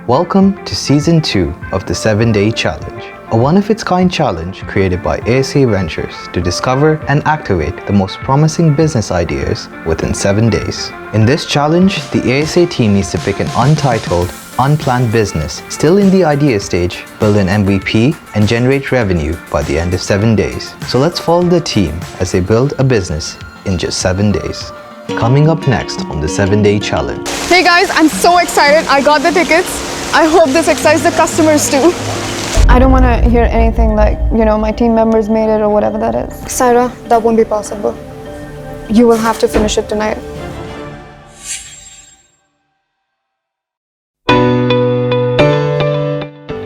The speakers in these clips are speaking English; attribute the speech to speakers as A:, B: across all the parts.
A: Welcome to Season 2 of the 7-Day Challenge, a one-of-its-kind challenge created by ASA Ventures to discover and activate the most promising business ideas within 7 days. In this challenge, the ASA team needs to pick an untitled, unplanned business still in the idea stage, build an MVP, and generate revenue by the end of 7 days. So let's follow the team as they build a business in just 7 days. Coming up next on the 7-Day Challenge.
B: Hey guys, I'm so excited. I got the tickets. I hope this excites the customers too. I don't want to hear anything like, my team members made it or whatever that is. Saira, that won't be possible. You will have to finish it tonight.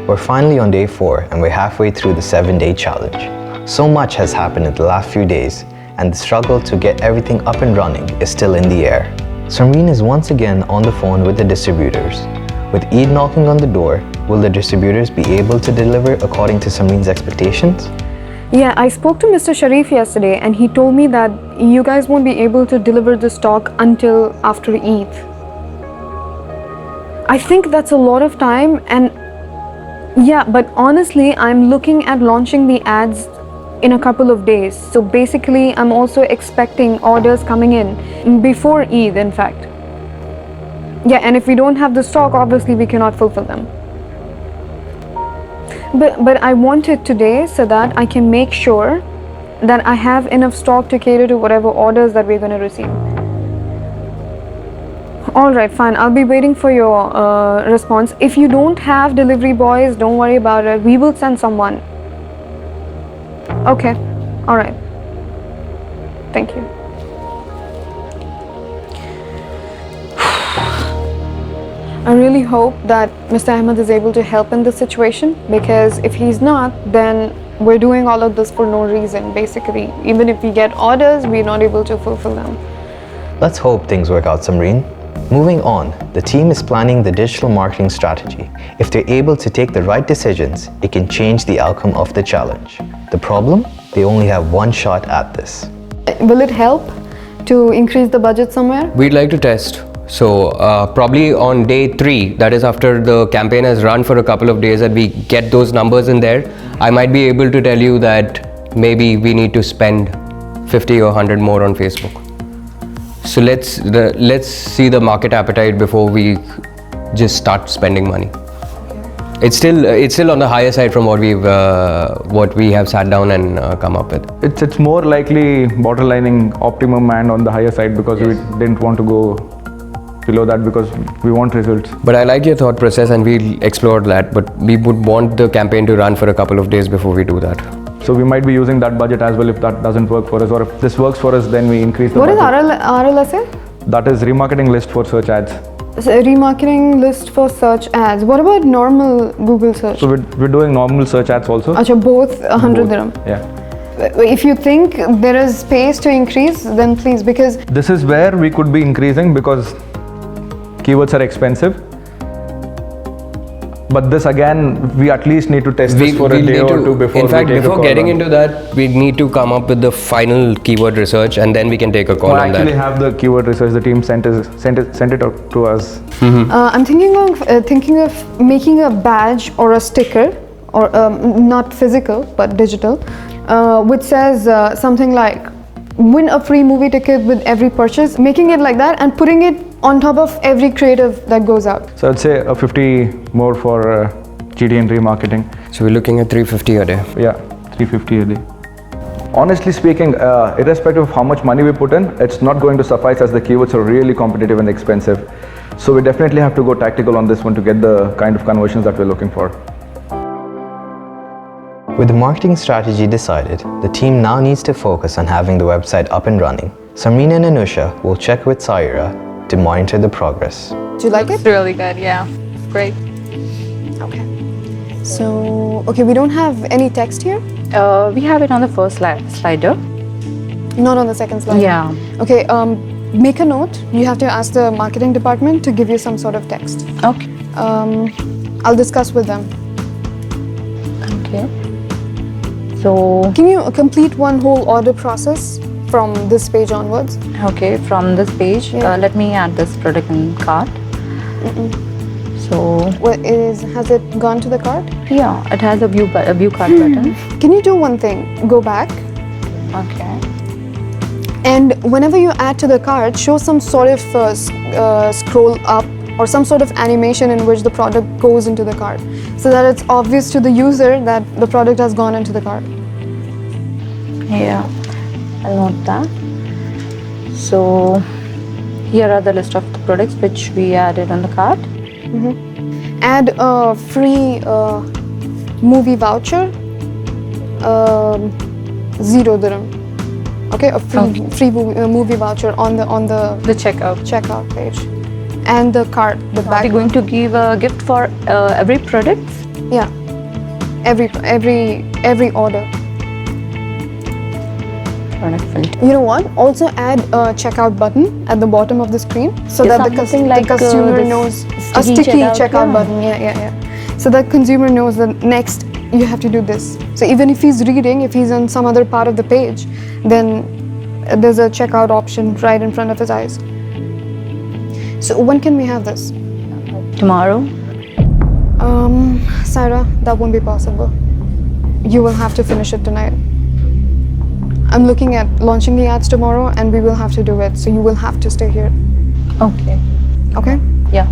A: We're finally on day 4 and we're halfway through the 7-Day Challenge. So much has happened in the last few days and the struggle to get everything up and running is still in the air. Samreen is once again on the phone with the distributors. With Eid knocking on the door, will the distributors be able to deliver according to Samreen's expectations?
B: Yeah, I spoke to Mr. Sharif yesterday and he told me that you guys won't be able to deliver the stock until after Eid. I think that's a lot of time but honestly, I'm looking at launching the ads in a couple of days. So basically, I'm also expecting orders coming in before Eid, in fact. Yeah, and if we don't have the stock, obviously we cannot fulfill them. But I want it today so that I can make sure that I have enough stock to cater to whatever orders that we're going to receive. Alright, fine. I'll be waiting for your response. If you don't have delivery boys, don't worry about it. We will send someone. Okay. Alright. Thank you. I really hope that Mr. Ahmed is able to help in this situation, because if he's not, then we're doing all of this for no reason, basically. Even if we get orders, we're not able to fulfill them.
A: Let's hope things work out, Samreen. Moving on, the team is planning the digital marketing strategy. If they're able to take the right decisions, it can change the outcome of the challenge. The problem? They only have one shot at this.
B: Will it help to increase the budget somewhere?
C: We'd like to test. So probably on day 3, that is after the campaign has run for a couple of days and we get those numbers in there, I might be able to tell you that maybe we need to spend 50 or 100 more on Facebook. So let's see the market appetite before we just start spending money. It's still on the higher side from what we have sat down and come up with.
D: It's more likely borderlining optimum and on the higher side, because we didn't want to go below that because we want results.
C: But I like your thought process and we'll explore that, but we would want the campaign to run for a couple of days before we do that.
D: So we might be using that budget as well if that doesn't work for us, or if this works for us, then we increase the budget.
B: What is RLSA?
D: That is remarketing list for search ads.
B: So remarketing list for search ads. What about normal Google search?
D: So we're doing normal search ads also.
B: Achha, both 100 dirham.
D: Yeah.
B: If you think there is space to increase, then please, because
D: this is where we could be increasing because keywords are expensive. But this again, we at least need to test this for a day or two before.
C: In fact,
D: we take
C: before getting into that, we need to come up with the final keyword research, and then we can take a call on that.
D: I actually have the keyword research. The team sent it out to us.
B: I'm thinking of making a badge or a sticker, or not physical but digital, which says something like "Win a free movie ticket with every purchase." Making it like that and putting it on top of every creative that goes out.
D: So I'd say a 50 more for GD and remarketing.
C: So we're looking at 350 a day.
D: Yeah, 350 a day. Honestly speaking, irrespective of how much money we put in, it's not going to suffice as the keywords are really competitive and expensive. So we definitely have to go tactical on this one to get the kind of conversions that we're looking for.
A: With the marketing strategy decided, the team now needs to focus on having the website up and running. Samreen and Anusha will check with Saira to monitor the progress.
B: Do you like it?
E: It's really good, yeah. Great.
B: Okay. So, we don't have any text here?
E: We have it on the first slider.
B: Not on the second slide?
E: Yeah.
B: Okay, make a note. You have to ask the marketing department to give you some sort of text.
E: Okay.
B: I'll discuss with them.
E: Okay. So,
B: can you complete one whole order process from this page onwards?
E: Okay, from this page,
B: Yeah.
E: let me add this product in cart. So So
B: Has it gone to the cart?
E: yeah, it has a view card button.
B: Can you do one thing? Go back,
E: Okay.
B: and whenever you add to the cart, show some sort of scroll up or some sort of animation in which the product goes into the cart, so that it's obvious to the user that the product has gone into the cart.
E: Yeah, I'll note that. So here are the list of the products which we added on the cart.
B: Add a free movie voucher, 0 dirham. Okay, a free movie voucher on the checkout page, and the cart, the
E: Are
B: back.
E: we going to give a gift for every product?
B: Yeah, every order. You know what? Also add a checkout button at the bottom of the screen, so that the consumer
E: this
B: knows a sticky checkout button. Yeah. So that consumer knows that next you have to do this. So even if he's reading, if he's on some other part of the page, then there's a checkout option right in front of his eyes. So when can we have this?
E: Tomorrow.
B: Sarah, that won't be possible. You will have to finish it tonight. I'm looking at launching the ads tomorrow, and we will have to do it. So you will have to stay here.
E: Okay.
B: Okay?
E: Yeah.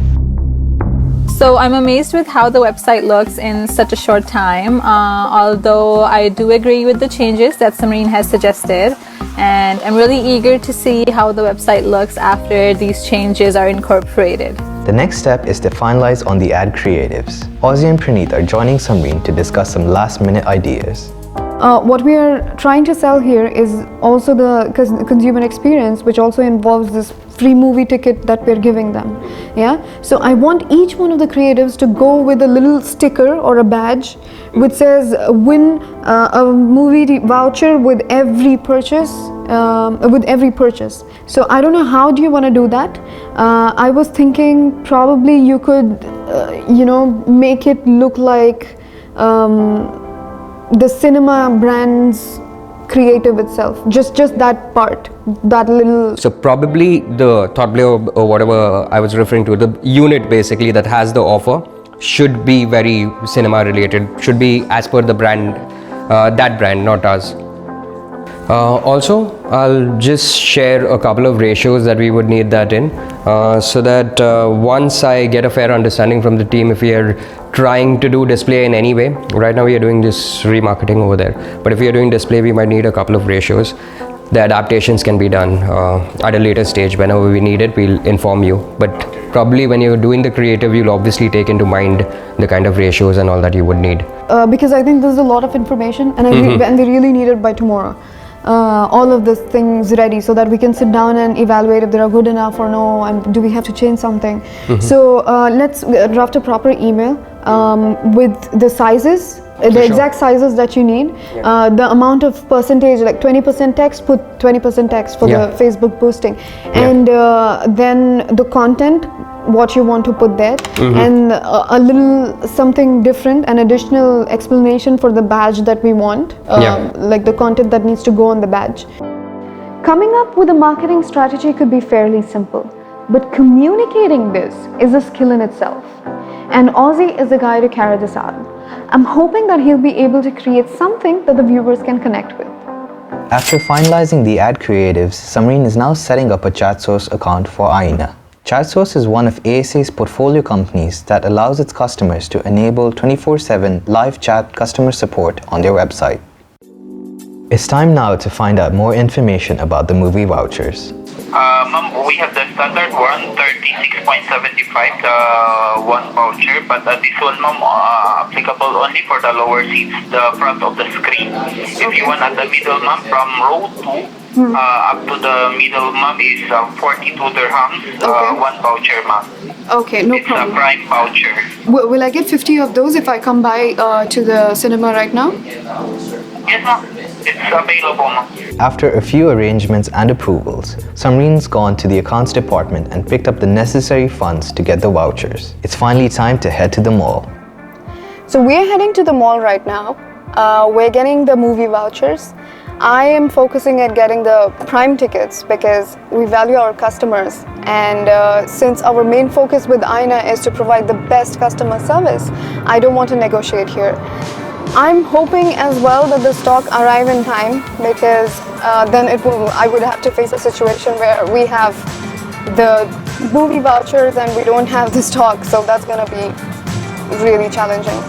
F: So I'm amazed with how the website looks in such a short time, although I do agree with the changes that Samreen has suggested, and I'm really eager to see how the website looks after these changes are incorporated.
A: The next step is to finalize on the ad creatives. Ozzy and Praneeth are joining Samreen to discuss some last-minute ideas.
B: What we are trying to sell here is also the consumer experience, which also involves this free movie ticket that we're giving them. Yeah. So I want each one of the creatives to go with a little sticker or a badge which says "Win a movie voucher with every purchase." So I don't know, how do you want to do that? I was thinking probably you could, make it look like the cinema brand's creative itself, just that part, that little.
C: So probably the thought play or whatever I was referring to, the unit basically that has the offer should be very cinema related, should be as per the brand, that brand, not us. Also, I'll just share a couple of ratios that we would need that in, so that once I get a fair understanding from the team, if we are trying to do display in any way, right now we are doing just remarketing over there, but if we are doing display, we might need a couple of ratios. The adaptations can be done at a later stage. Whenever we need it, we'll inform you, but probably when you're doing the creative, you'll obviously take into mind the kind of ratios and all that you would need.
B: Because I think there's a lot of information, and and we really need it by tomorrow. All of these things ready, so that we can sit down and evaluate if they are good enough or no, and do we have to change something. So let's draft a proper email with the sizes, the exact sizes that you need, the amount of percentage, like 20% text, put 20% text for the Facebook boosting, and then the content, what you want to put there, and a little something different, an additional explanation for the badge that we want, like the content that needs to go on the badge. Coming up with a marketing strategy could be fairly simple, but communicating this is a skill in itself, and Ozzy is the guy to carry this out. I'm hoping that he'll be able to create something that the viewers can connect with.
A: After finalizing the ad creatives, Samreen is now setting up a ChatSource account for Eyena. ChatSource is one of ASA's portfolio companies that allows its customers to enable 24/7 live chat customer support on their website. It's time now to find out more information about the movie vouchers.
G: Ma'am, we have the standard one, 36.75, the one voucher, but this one, ma'am, applicable only for the lower seats, the front of the screen. If you want at the middle, ma'am, from row 2 up to the middle, ma'am, is 42 dirhams, one voucher, ma'am.
B: Okay, no problem.
G: It's a prime voucher.
B: Will I get 50 of those if I come by to the cinema right now?
G: Yes, ma'am. It's available, ma'am.
A: After a few arrangements and approvals, Samreen's gone to the accounts department and picked up the necessary funds to get the vouchers. It's finally time to head to the mall.
B: So we're heading to the mall right now. We're getting the movie vouchers. I am focusing at getting the prime tickets because we value our customers, and since our main focus with Eyena is to provide the best customer service, I don't want to negotiate here. I'm hoping as well that the stock arrive in time, because then I would have to face a situation where we have the movie vouchers and we don't have the stock, so that's going to be really challenging.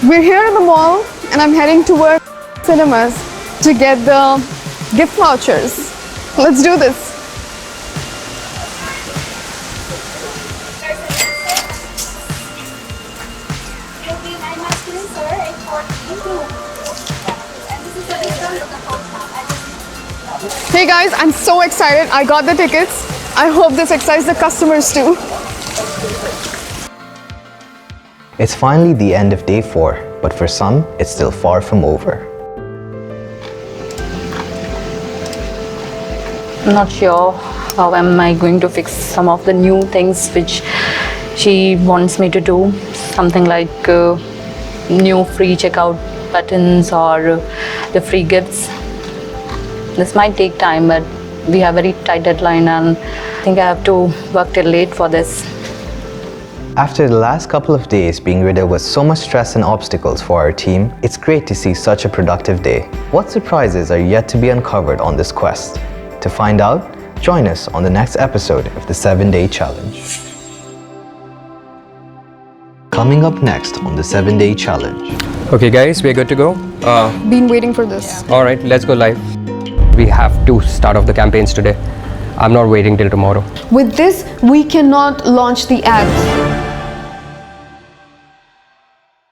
B: We're here at the mall and I'm heading towards cinemas to get the gift vouchers. Let's do this. Hey guys, I'm so excited. I got the tickets. I hope this excites the customers too.
A: It's finally the end of day 4, but for some, it's still far from over.
E: I'm not sure how am I going to fix some of the new things which she wants me to do. Something like new free checkout buttons or the free gifts. This might take time, but we have a very tight deadline and I think I have to work till late for this.
A: After the last couple of days being riddled with so much stress and obstacles for our team, it's great to see such a productive day. What surprises are yet to be uncovered on this quest? To find out, join us on the next episode of the 7-Day Challenge. Coming up next on the 7-Day Challenge.
C: Okay guys, we're good to go.
B: Been waiting for this.
C: Alright, let's go live. We have to start off the campaigns today. I'm not waiting till tomorrow.
B: With this, we cannot launch the ads.